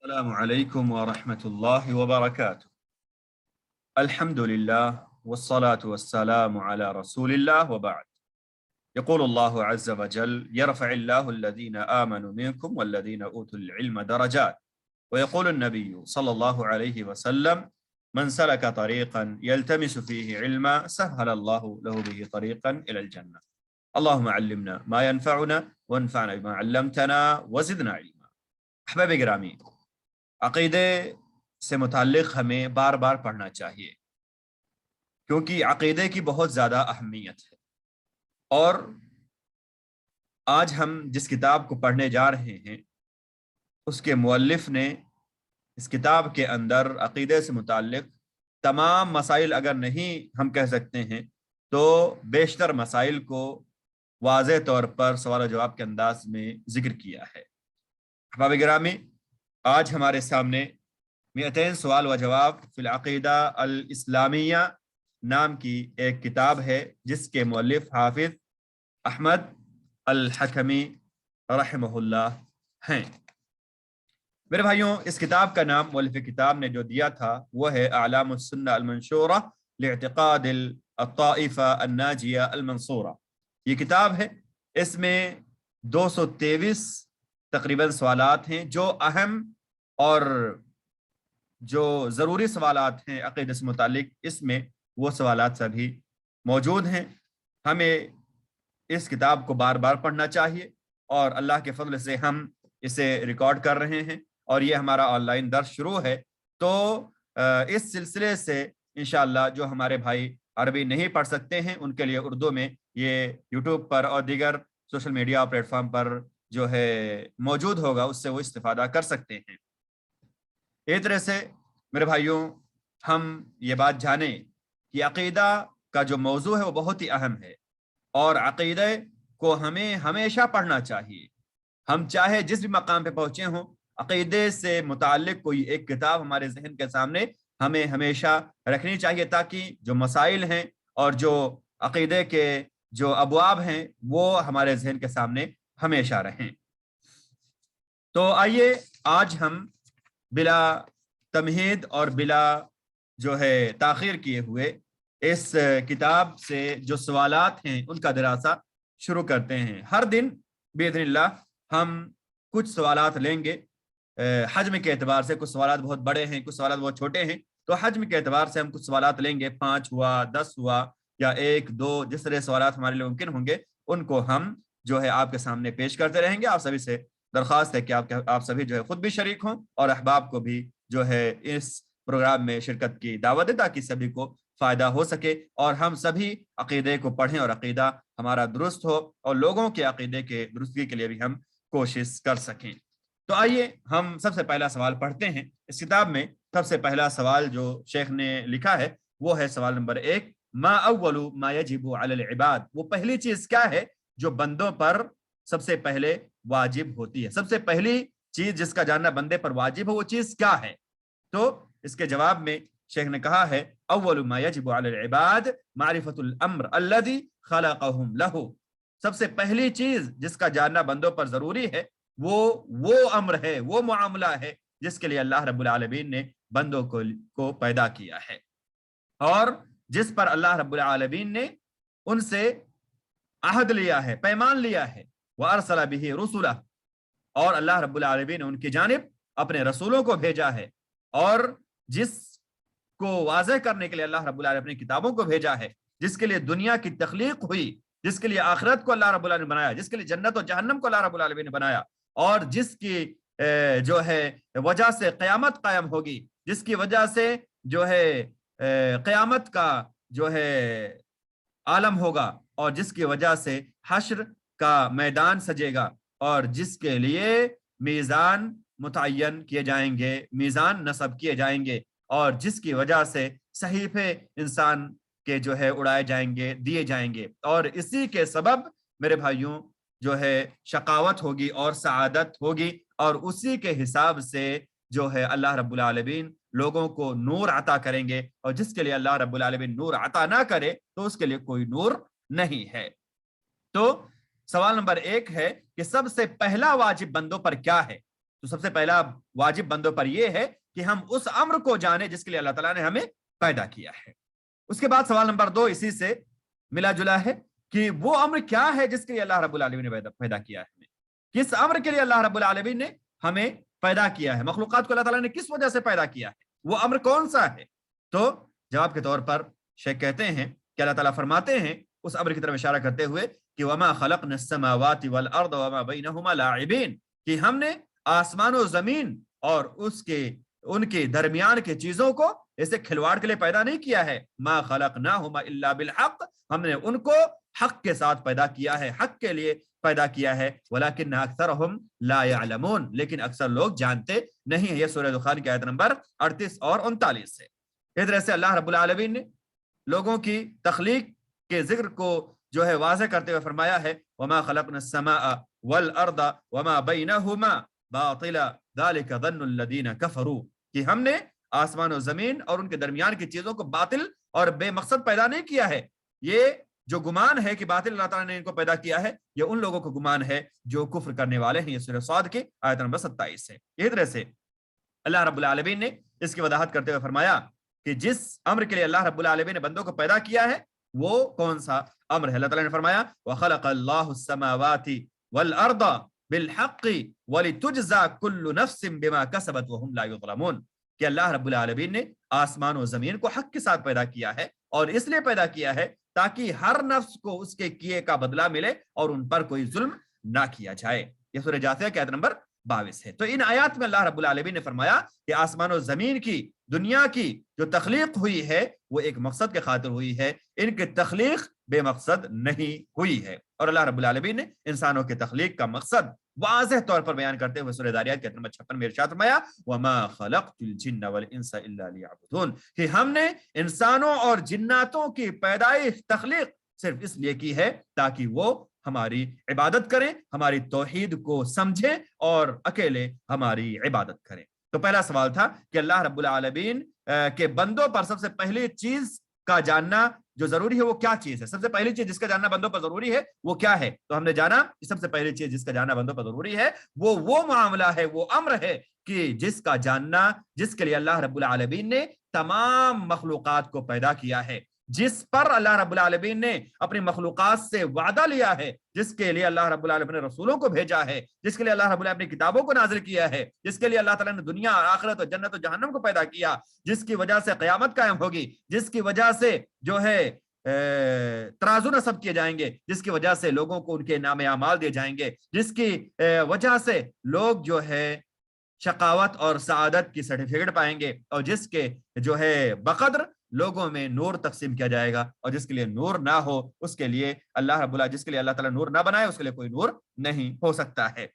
السلام عليكم ورحمة الله وبركاته. الحمد لله والصلاة والسلام على رسول الله وبعد. يقول الله عز وجل: يرفع الله الذين آمنوا منكم والذين أوتوا العلم درجات. ويقول النبي صلى الله عليه وسلم: من سلك طريقا يلتمس فيه علما سهل الله له به طريقا إلى الجنة. اللهم علمنا ما ينفعنا وانفعنا بما علمتنا وزدنا علما. احباب گرامی، عقیدے سے متعلق ہمیں بار بار پڑھنا چاہیے کیونکہ عقیدے کی بہت زیادہ اہمیت ہے۔ اور آج ہم جس کتاب کو پڑھنے جا رہے ہیں اس کے مؤلف نے اس کتاب کے اندر عقیدے سے متعلق تمام مسائل اگر نہیں ہم کہہ سکتے ہیں تو بیشتر مسائل کو واضح طور پر سوال و جواب کے انداز میں ذکر کیا ہے۔ احباب گرامی، آج ہمارے سامنے 200 سوال و جواب فی العقیدہ الاسلامیہ نام کی ایک کتاب ہے جس کے مؤلف حافظ احمد الحکمی رحمہ اللہ ہیں۔ میرے بھائیوں، اس کتاب کا نام مؤلف کتاب نے جو دیا تھا وہ ہے اعلام السنہ المنشورہ لاعتقاد الطائفہ الناجیہ المنصورہ۔ یہ کتاب ہے، اس میں 223 تقریباً سوالات ہیں جو اہم اور جو ضروری سوالات ہیں عقیدے سے متعلق، اس میں وہ سوالات سبھی موجود ہیں۔ ہمیں اس کتاب کو بار بار پڑھنا چاہیے اور اللہ کے فضل سے ہم اسے ریکارڈ کر رہے ہیں اور یہ ہمارا آن لائن درس شروع ہے، تو اس سلسلے سے انشاءاللہ جو ہمارے بھائی عربی نہیں پڑھ سکتے ہیں ان کے لیے اردو میں یہ یوٹیوب پر اور دیگر سوشل میڈیا پلیٹ فارم پر جو ہے موجود ہوگا، اس سے وہ استفادہ کر سکتے ہیں۔ اس طرح سے میرے بھائیوں، ہم یہ بات جانیں کہ عقیدہ کا جو موضوع ہے وہ بہت ہی اہم ہے اور عقیدے کو ہمیں ہمیشہ پڑھنا چاہیے۔ ہم چاہے جس بھی مقام پہ پہنچے ہوں، عقیدے سے متعلق کوئی ایک کتاب ہمارے ذہن کے سامنے ہمیں ہمیشہ رکھنی چاہیے تاکہ جو مسائل ہیں اور جو عقیدے کے جو ابواب ہیں وہ ہمارے ذہن کے سامنے ہمیشہ رہیں۔ تو آئیے آج ہم بلا تمہید اور بلا جو ہے تاخیر کیے ہوئے اس کتاب سے جو سوالات ہیں ان کا دراسہ شروع کرتے ہیں۔ ہر دن باذن اللہ ہم کچھ سوالات لیں گے۔ حجم کے اعتبار سے کچھ سوالات بہت بڑے ہیں، کچھ سوالات بہت چھوٹے ہیں، تو حجم کے اعتبار سے ہم کچھ سوالات لیں گے، 5 ہوا، 10 ہوا یا 1 2، جس طرح سوالات ہمارے لیے ممکن ہوں گے ان کو ہم جو ہے آپ کے سامنے پیش کرتے رہیں گے۔ آپ سبھی سے درخواست ہے کہ آپ سبھی جو ہے خود بھی شریک ہوں اور احباب کو بھی جو ہے اس پروگرام میں شرکت کی دعوت دیں تاکہ سبھی کو فائدہ ہو سکے اور ہم سبھی عقیدے کو پڑھیں اور عقیدہ ہمارا درست ہو اور لوگوں کے عقیدے کے درستگی کے لیے بھی ہم کوشش کر سکیں۔ تو آئیے ہم سب سے پہلا سوال پڑھتے ہیں۔ اس کتاب میں سب سے پہلا سوال جو شیخ نے لکھا ہے وہ ہے سوال نمبر 1: ما اول ما یجب علی العباد، وہ پہلی چیز کیا ہے جو بندوں پر سب سے پہلے واجب ہوتی ہے؟ سب سے پہلی چیز جس کا جاننا بندے پر واجب ہے وہ چیز کیا ہے؟ تو اس کے جواب میں شیخ نے کہا ہے: اول ما یجب علی العباد معرفت الامر الذی خلقہم لہ، سب سے پہلی چیز جس کا جاننا بندوں پر ضروری ہے وہ امر ہے، وہ معاملہ ہے جس کے لیے اللہ رب العالمین نے بندوں کو پیدا کیا ہے اور جس پر اللہ رب العالمین نے ان سے عہد لیا ہے، پیمان لیا ہے۔ وَأَرْسَلَ بِهِ رُسُلَهُ، اور اللہ رب العالمین نے ان کی جانب اپنے رسولوں کو بھیجا ہے اور جس کو واضح کرنے کے لیے اللہ رب العالمین نے کتابوں کو بھیجا ہے، جس کے لیے دنیا کی تخلیق ہوئی، جس کے لیے آخرت کو اللہ رب العالمین نے بنایا، جس کے لیے جنت و جہنم کو اللہ رب العالمین نے بنایا اور جس کی جو ہے وجہ سے قیامت قائم ہوگی، جس کی وجہ سے جو ہے قیامت کا جو ہے عالم ہوگا اور جس کی وجہ سے حشر کا میدان سجے گا اور جس کے لیے میزان متعین کیے جائیں گے، میزان نصب کیے جائیں گے اور جس کی وجہ سے صحیفے انسان کے جو ہے اڑائے جائیں گے، دیے جائیں گے، اور اسی کے سبب میرے بھائیوں جو ہے شقاوت ہوگی اور سعادت ہوگی اور اسی کے حساب سے جو ہے اللہ رب العالمین لوگوں کو نور عطا کریں گے اور جس کے لیے اللہ رب العالمین نور عطا نہ کرے تو اس کے لیے کوئی نور نہیں ہے۔ تو سوال نمبر 1 ہے کہ سب سے پہلا واجب بندوں پر کیا ہے؟ تو سب سے پہلا واجب بندوں پر یہ ہے کہ ہم اس امر کو جانیں جس کے لیے اللہ تعالیٰ نے ہمیں پیدا کیا ہے۔ اس کے بعد سوال نمبر 2 اسی سے ملا جلا ہے کہ وہ امر کیا ہے جس کے لیے اللہ رب العالمین نے پیدا کیا ہے، کس امر کے لیے اللہ رب العالمین نے ہمیں پیدا کیا ہے، مخلوقات کو اللہ تعالیٰ نے کس وجہ سے پیدا کیا ہے، وہ امر کون سا ہے؟ تو جواب کے طور پر شیخ کہتے ہیں کہ اللہ تعالیٰ فرماتے ہیں اس امر کی طرف اشارہ کرتے ہوئے کہ وما خلقنا السماوات والارض وما بینہما لاعبین، کہ ہم نے آسمان و زمین اور ان کے درمیان کے چیزوں کو ایسے کھلواڑ کے لیے پیدا نہیں کیا ہے، ما خلقناہما الا بالحق، ہم نے ان کو حق کے ساتھ پیدا کیا ہے، حق کے لیے پیدا کیا ہے، ولکن اکثرہم لا یعلمون، لیکن اکثر لوگ جانتے نہیں ہیں۔ یہ سورہ دخان کی آیت نمبر 38 اور 39 ہے۔ اس طرح سے اللہ رب العالمین نے لوگوں کی تخلیق کے ذکر کو جو ہے واضح کرتے ہوئے فرمایا ہے وما خلقنا السماء والارض وما بینہما باطلا ذلک ظن الذین کفروا، کہ ہم نے آسمان و زمین اور ان کے درمیان کی چیزوں کو باطل اور بے مقصد پیدا نہیں کیا ہے۔ یہ جو گمان ہے کہ باطل اللہ تعالیٰ نے ان کو پیدا کیا ہے، یہ ان لوگوں کو گمان ہے جو کفر کرنے والے ہیں۔ یہ سورہ صاد کی آیت نمبر 27 ہے۔ اس طرح سے اللہ رب العالمین نے اس کی وضاحت کرتے ہوئے فرمایا کہ جس امر کے لیے اللہ رب العالمین نے بندوں کو پیدا کیا ہے وہ کون سا امر ہے؟ اللہ تعالیٰ نے فرمایا وَخَلَقَ اللَّهُ السَّمَاوَاتِ وَالْأَرْضَ بِالْحَقِّ وَلِتُجْزَى كُلُّ نَفْسٍ بِمَا كَسَبَتْ وَهُمْ لَا يُظْلَمُونَ، کہ اللہ رب العالمین نے آسمان و زمین کو حق کے ساتھ پیدا کیا ہے، اور اس لیے پیدا کیا ہے تاکہ ہر نفس کو اس کے کیے کا بدلہ ملے اور ان پر کوئی ظلم نہ کیا جائے۔ یہ سورہ جاثیہ کی آیت نمبر 22 ہے۔ تو ان آیات میں اللہ رب العالمین نے فرمایا کہ آسمان و زمین کی، دنیا کی جو تخلیق ہوئی ہے وہ ایک مقصد کے خاطر ہوئی ہے، ان کی تخلیق بے مقصد نہیں ہوئی ہے۔ اور اللہ رب العالمین نے انسانوں کے تخلیق کا مقصد واضح طور پر بیان کرتے ہوئے سورہ ذاریات کے نمبر 56 میں ارشاد فرمایا وما خلقت الجن والانس الا لیعبدون، کہ ہم نے انسانوں اور جناتوں کی پیدائش، تخلیق صرف اس لیے کی ہے تاکہ وہ ہماری عبادت کریں، ہماری توحید کو سمجھیں اور اکیلے ہماری عبادت کریں۔ تو پہلا سوال تھا کہ اللہ رب العالمین کے بندوں پر سب سے پہلی چیز کا جاننا جو ضروری ہے وہ کیا چیز ہے؟ سب سے پہلی چیز جس کا جاننا بندوں پر ضروری ہے وہ کیا ہے؟ تو ہم نے جانا کہ سب سے پہلی چیز جس کا جاننا بندوں پر ضروری ہے وہ معاملہ ہے، وہ امر ہے کہ جس کا جاننا، جس کے لیے اللہ رب العالمین نے تمام مخلوقات کو پیدا کیا ہے، جس پر اللہ رب العالمین نے اپنی مخلوقات سے وعدہ لیا ہے، جس کے لیے اللہ رب العالمین نے رسولوں کو بھیجا ہے، جس کے لیے اللہ رب العالمین نے کتابوں کو نازل کیا ہے، جس کے لیے اللہ تعالیٰ نے دنیا اور آخرت اور جنت و جہنم کو پیدا کیا، جس کی وجہ سے قیامت قائم ہوگی، جس کی وجہ سے جو ہے ترازو نصب کیے جائیں گے، جس کی وجہ سے لوگوں کو ان کے نام اعمال دیے جائیں گے، جس کی وجہ سے لوگ جو ہے شقاوت اور سعادت کی سرٹیفکیٹ پائیں گے، اور جس کے جو ہے بقدر لوگوں میں نور تقسیم کیا جائے گا، اور جس کے لیے نور نہ ہو اس کے لیے اللہ رب العالمین، جس کے لیے اللہ تعالیٰ نور نہ بنائے اس کے لیے کوئی نور نہیں ہو سکتا ہے۔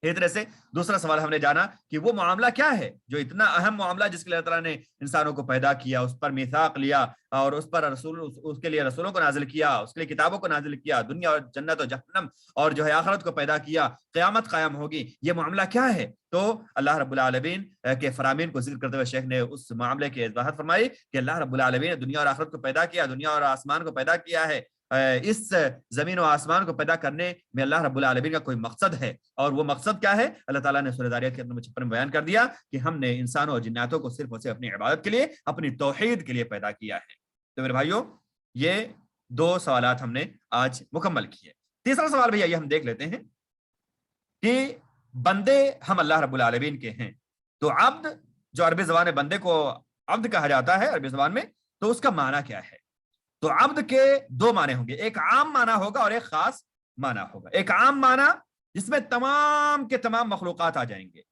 اس طرح سے دوسرا سوال ہم نے جانا کہ وہ معاملہ کیا ہے جو اتنا اہم معاملہ جس کے لیے اللہ تعالیٰ نے انسانوں کو پیدا کیا، اس پر میثاق لیا اور اس پر اس کے لیے رسولوں کو نازل کیا، اس کے لیے کتابوں کو نازل کیا، دنیا اور جنت اور جہنم اور جو ہے آخرت کو پیدا کیا، قیامت قائم ہوگی، یہ معاملہ کیا ہے؟ تو اللہ رب العالمین کے فرامین کو ذکر کرتے ہوئے شیخ نے اس معاملے کی وضاحت فرمائی کہ اللہ رب العالمین نے دنیا اور آخرت کو پیدا کیا، دنیا اور آسمان کو پیدا کیا ہے۔ اس زمین و آسمان کو پیدا کرنے میں اللہ رب العالمین کا کوئی مقصد ہے، اور وہ مقصد کیا ہے؟ اللہ تعالیٰ نے سورہ ذاریات کے نمبر 56 میں بیان کر دیا کہ ہم نے انسانوں اور جناتوں کو صرف اور صرف اپنی عبادت کے لیے، اپنی توحید کے لیے پیدا کیا ہے۔ تو میرے بھائیوں، یہ دو سوالات ہم نے آج مکمل کیے۔ تیسرا سوال بھی یہ ہم دیکھ لیتے ہیں کہ بندے ہم اللہ رب العالمین کے ہیں، تو عبد جو عربی زبان میں بندے کو عبد کہا جاتا ہے عربی زبان میں، تو اس کا معنی کیا ہے؟ تو عبد کے دو معنی ہوں گے، ایک عام معنی ہوگا اور ایک خاص معنی ہوگا۔ ایک عام معنی جس میں تمام کے تمام مخلوقات آ جائیں گے،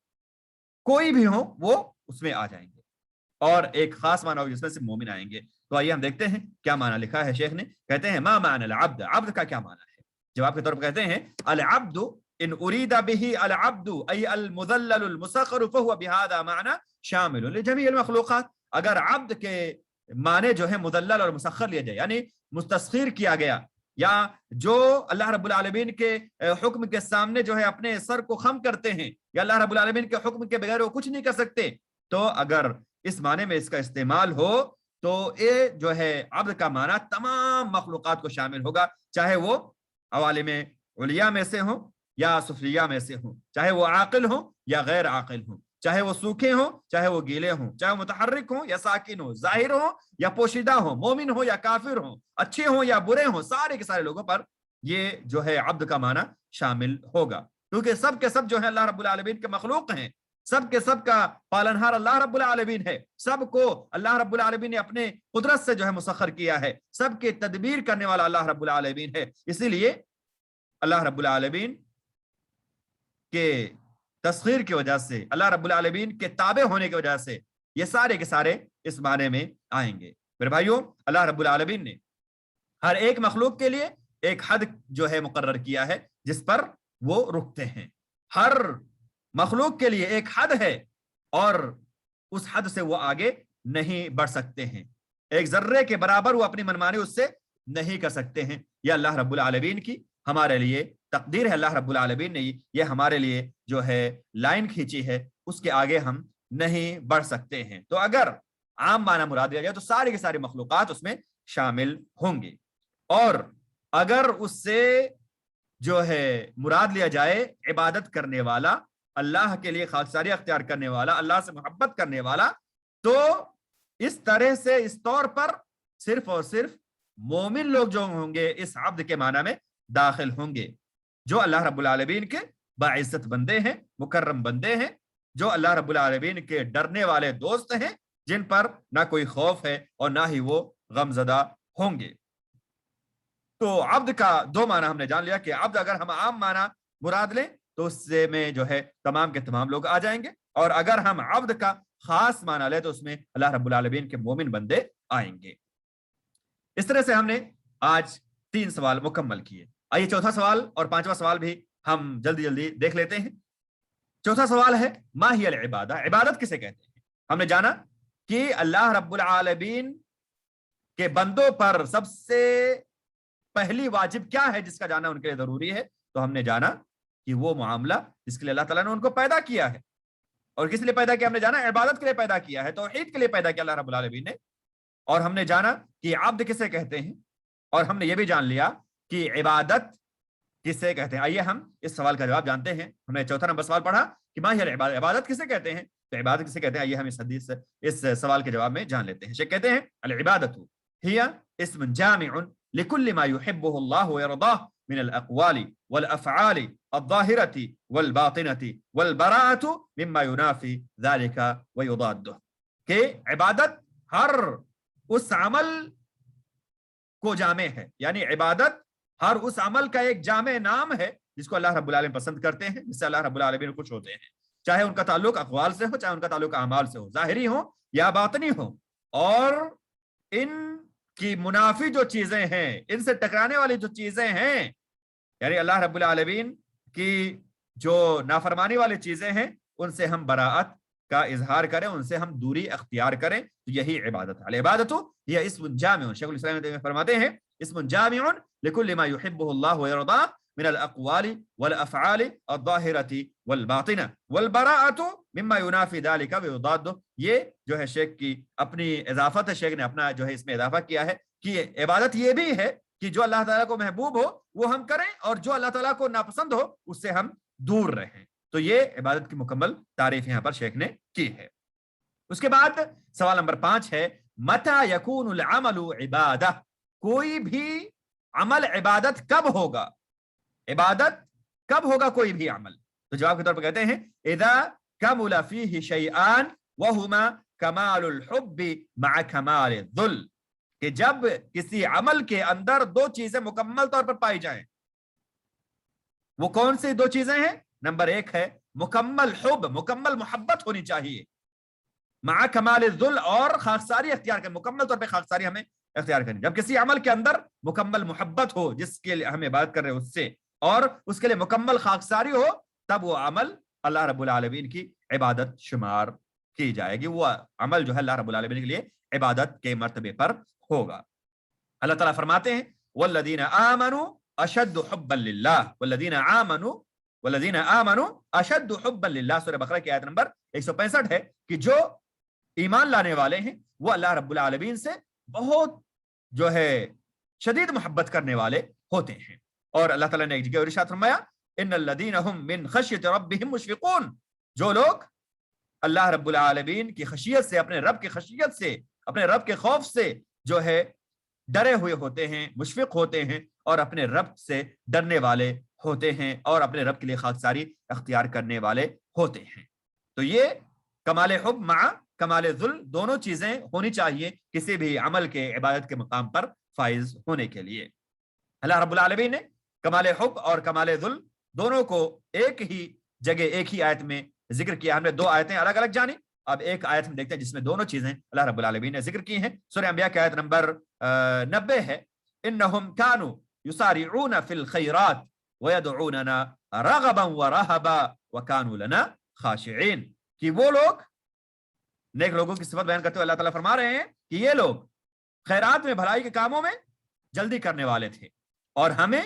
کوئی بھی ہو وہ اس میں آ جائیں گے، اور ایک خاص معنی ہوگا جس میں سے مومن آئیں گے۔ تو آئیے ہم دیکھتے ہیں کیا معنی لکھا ہے شیخ نے۔ کہتے ہیں ما معنی العبد، عبد کا کیا معنی ہے؟ جواب کے طور پر کہتے ہیں العبد ان اريد به العبد اي المذلل المسخر فهو بهذا معنى شامل لجميع المخلوقات۔ اگر عبد کے معنی جو ہے مذلل اور مسخر لیا جائے، یعنی مستسخیر کیا گیا، یا جو اللہ رب العالمین کے حکم کے سامنے جو ہے اپنے سر کو خم کرتے ہیں، یا اللہ رب العالمین کے حکم کے بغیر وہ کچھ نہیں کر سکتے، تو اگر اس معنی میں اس کا استعمال ہو تو یہ جو ہے عبد کا معنی تمام مخلوقات کو شامل ہوگا، چاہے وہ عوالم علیہ میں سے ہوں یا سفلیہ میں سے ہوں، چاہے وہ عاقل ہوں یا غیر عاقل ہوں، چاہے وہ سوکھے ہوں چاہے وہ گیلے ہوں، چاہے وہ متحرک ہوں یا ساکن ہوں، ظاہر ہوں یا پوشیدہ ہوں، مومن ہوں یا کافر ہوں، اچھے ہوں یا برے ہوں، سارے کے سارے لوگوں پر یہ جو ہے عبد کا معنی شامل ہوگا، کیونکہ سب کے سب جو ہے اللہ رب العالمین کے مخلوق ہیں، سب کے سب کا پالنہار اللہ رب العالمین ہے، سب کو اللہ رب العالمین نے اپنے قدرت سے جو ہے مسخر کیا ہے، سب کے تدبیر کرنے والا اللہ رب العالمین ہے، اسی لیے اللہ رب العالمین کے تسخیر کی وجہ سے، اللہ رب العالمین کے تابع ہونے کی وجہ سے یہ سارے کے سارے اس معنی میں آئیں گے۔ میرے بھائیوں، اللہ رب العالمین نے ہر ایک مخلوق کے لیے ایک حد جو ہے مقرر کیا ہے جس پر وہ رکتے ہیں، ہر مخلوق کے لیے ایک حد ہے اور اس حد سے وہ آگے نہیں بڑھ سکتے ہیں، ایک ذرے کے برابر وہ اپنی منمانی اس سے نہیں کر سکتے ہیں۔ یہ اللہ رب العالمین کی ہمارے لیے تقدیر ہے، اللہ رب العالمین نے یہ ہمارے لیے جو ہے لائن کھینچی ہے، اس کے آگے ہم نہیں بڑھ سکتے ہیں۔ تو اگر عام معنی مراد لیا جائے تو سارے کے سارے مخلوقات اس میں شامل ہوں گے، اور اگر اس سے جو ہے مراد لیا جائے عبادت کرنے والا، اللہ کے لیے خاکساری اختیار کرنے والا، اللہ سے محبت کرنے والا، تو اس طرح سے اس طور پر صرف اور صرف مومن لوگ جو ہوں گے اس عبد کے معنی میں داخل ہوں گے، جو اللہ رب العالمین کے باعزت بندے ہیں، مکرم بندے ہیں، جو اللہ رب العالمین کے ڈرنے والے دوست ہیں، جن پر نہ کوئی خوف ہے اور نہ ہی وہ غم زدہ ہوں گے۔ تو عبد کا دو معنی ہم نے جان لیا کہ عبد اگر ہم عام معنی مراد لیں تو اس سے میں جو ہے تمام کے تمام لوگ آ جائیں گے، اور اگر ہم عبد کا خاص معنی لیں تو اس میں اللہ رب العالمین کے مومن بندے آئیں گے۔ اس طرح سے ہم نے آج 3 سوال مکمل کیے۔ آئیے چوتھا سوال اور 5واں سوال بھی ہم جلدی جلدی دیکھ لیتے ہیں۔ چوتھا سوال ہے ما ہی العبادہ، عبادت کسے کہتے ہیں؟ ہم نے جانا کہ اللہ رب العالمین کے بندوں پر سب سے پہلی واجب کیا ہے جس کا جانا ان کے لیے ضروری ہے، تو ہم نے جانا کہ وہ معاملہ جس کے لیے اللہ تعالیٰ نے ان کو پیدا کیا ہے، اور کس لیے پیدا کیا ہم نے جانا عبادت کے لیے پیدا کیا ہے، توحید کے لیے پیدا کیا اللہ رب العالمین نے، اور ہم نے جانا کہ عبد کسے کہتے ہیں، اور ہم نے یہ بھی جان لیا کہ عبادت کسے کہتے ہیں۔ آئیے ہم اس سوال کا جواب جانتے ہیں۔ ہم نے چوتھا نمبر سوال پڑھا کہ ما ہی العبادہ، عبادت کسے کہتے ہیں، تو عبادت کسے کہتے ہیں، آئیے ہم اس حدیث سے اس سوال کے جواب میں جان لیتے ہیں۔ شیخ کہتے ہیں العبادت ہی اسم جامع لكل ما يحبه الله ويرضاه من الأقوال والأفعال الظاهرة والباطنة والبراءة مما ينافي ذلك ويضاده، کہ عبادت ہر اس عمل کو جامع ہے، یعنی عبادت ہر اس عمل کا ایک جامع نام ہے جس کو اللہ رب العالمین پسند کرتے ہیں، جس سے اللہ رب العالمین خوش ہوتے ہیں، چاہے ان کا تعلق اقوال سے ہو، چاہے ان کا تعلق اعمال سے ہو، ظاہری ہو یا باطنی ہو، اور ان کی منافی جو چیزیں ہیں، ان سے ٹکرانے والی جو چیزیں ہیں، یعنی اللہ رب العالمین کی جو نافرمانی والی چیزیں ہیں ان سے ہم براءت کا اظہار کریں، ان سے ہم دوری اختیار کریں، تو یہی عبادت ہے۔ العبادت یہ اسم جامع، شیخ الاسلام فرماتے ہیں اسم جامع لكل ما يحبه الله ويرضاه من الاقوال والافعال الظاهره والباطنه والبراءه مما ينافي ذلك ويضاده۔ یہ جو ہے شیخ کی اپنی اضافت ہے، شیخ نے اپنا جو ہے اس میں اضافہ کیا ہے کہ عبادت یہ بھی ہے کہ جو اللہ تعالیٰ کو محبوب ہو وہ ہم کریں، اور جو اللہ تعالیٰ کو ناپسند ہو اس سے ہم دور رہیں۔ تو یہ عبادت کی مکمل تعریف یہاں پر شیخ نے کی ہے۔ اس کے بعد سوال نمبر 5 ہے متى يكون العمل عبادہ، کوئی بھی عمل عبادت کب ہوگا، عبادت کب ہوگا کوئی بھی عمل؟ تو جواب کے طور پر کہتے ہیں اذا كمل فيه شيئان وهما كمال الحب مع كمال الذل، کہ جب کسی عمل کے اندر 2 چیزیں مکمل طور پر پائی جائیں۔ وہ کون سی 2 چیزیں ہیں؟ نمبر 1 ہے مکمل حب، مکمل محبت ہونی چاہیے، مع کمال الذل، اور خاکساری اختیار کریں، مکمل طور پہ خاکساری ہمیں اختیار کریں۔ جب کسی عمل کے اندر مکمل محبت ہو جس کے لیے ہم عبادت کر رہے ہیں اس سے، اور اس کے لیے مکمل خاکساری ہو، تب وہ عمل اللہ رب العالمین کی عبادت شمار کی جائے گی، وہ عمل جو ہے اللہ رب العالمین کے لیے عبادت کے مرتبے پر ہوگا۔ اللہ تعالیٰ فرماتے ہیں والذین آمنوا اشد حبا للہ، والذین آمنوا اشد حبا للہ، سورہ بقرہ کی آیت نمبر 165 ہے کہ جو ایمان لانے والے ہیں وہ اللہ رب العالمین سے بہت جو ہے شدید محبت کرنے والے ہوتے ہیں۔ اور اللہ تعالیٰ نے ایک جگہ ارشاد فرمایا ان الذین هم من خشیت ربهم مشفقون، جو لوگ اللہ رب العالمین کی خشیت سے، اپنے رب کی خشیت سے، اپنے رب کے خوف سے جو ہے ڈرے ہوئے ہوتے ہیں، مشفق ہوتے ہیں، اور اپنے رب سے ڈرنے والے ہوتے ہیں، اور اپنے رب کے لیے خاکساری اختیار کرنے والے ہوتے ہیں۔ تو یہ کمال حب مع کمال ذل دونوں چیزیں ہونی چاہیے کسی بھی عمل کے، عبادت کے مقام پر فائز ہونے کے لیے۔ اللہ رب العالمین نے کمال حب اور کمال ذل دونوں کو ایک ہی جگہ، ایک ہی آیت میں ذکر کیا۔ ہم نے دو آیتیں الگ الگ جانی، اب ایک آیت ہم دیکھتے ہیں جس میں دونوں چیزیں اللہ رب العالمین نے ذکر کی ہیں۔ سورہ انبیاء کی آیت نمبر 90 ہے، انہم کانوا یسارعون فی الخیرات ویدعوننا رغبا ورہبا وکانوا لنا خاشعین، کہ وہ لوگ، نیک لوگوں کی صفت بیان کرتے ہوئے اللہ تعالیٰ فرما رہے ہیں کہ یہ لوگ خیرات میں، بھلائی کے کاموں میں جلدی کرنے والے تھے، اور ہمیں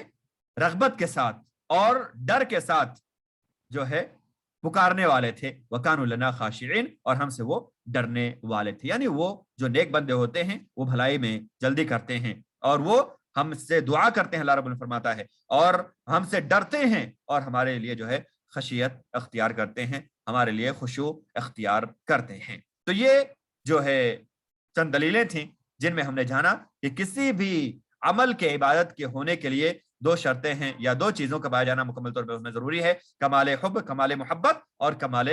رغبت کے ساتھ اور ڈر کے ساتھ جو ہے پکارنے والے تھے، وَكَانُوا لَنَا خَاشِعِينَ، اور ہم سے وہ ڈرنے والے تھے۔ یعنی وہ جو نیک بندے ہوتے ہیں وہ بھلائی میں جلدی کرتے ہیں، اور وہ ہم سے دعا کرتے ہیں، اللہ رب العالمین فرماتا ہے، اور ہم سے ڈرتے ہیں، اور ہمارے لیے جو ہے خشیت اختیار کرتے ہیں، ہمارے لیے خشوع اختیار کرتے ہیں۔ تو یہ جو ہے چند دلیلیں تھیں جن میں ہم نے جانا کہ کسی بھی عمل کے، عبادت کے ہونے کے لیے دو شرطیں ہیں، یا دو چیزوں کا پایا جانا مکمل طور پر اس میں ضروری ہے، کمال حب، کمال محبت، اور کمال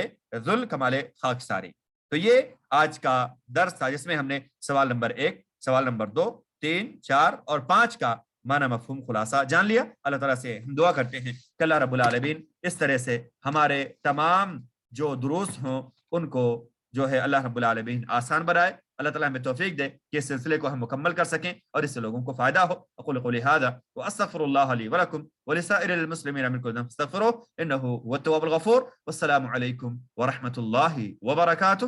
ذل، کمال خاکساری۔ تو یہ آج کا درس تھا جس میں ہم نے سوال نمبر 1، سوال نمبر 2، 3، 4 اور 5 کا معنی مفہوم خلاصہ جان لیا۔ اللہ تعالیٰ سے ہم دعا کرتے ہیں کہ اللہ رب العالمین اس طرح سے ہمارے تمام جو دروس ہوں ان کو جو ہے اللہ رب العالمین آسان بنائے۔ اللہ تعالیٰ ہمیں توفیق دے کہ اس سلسلے کو ہم مکمل کر سکیں اور اس سے لوگوں کو فائدہ ہو۔ اقول قولی ھذا واستغفر اللہ لی ولکم ولسائر المسلمین من کل ذنب فاستغفروہ انہ هو التواب الغفور۔ والسلام علیکم ورحمۃ اللہ وبرکاتہ۔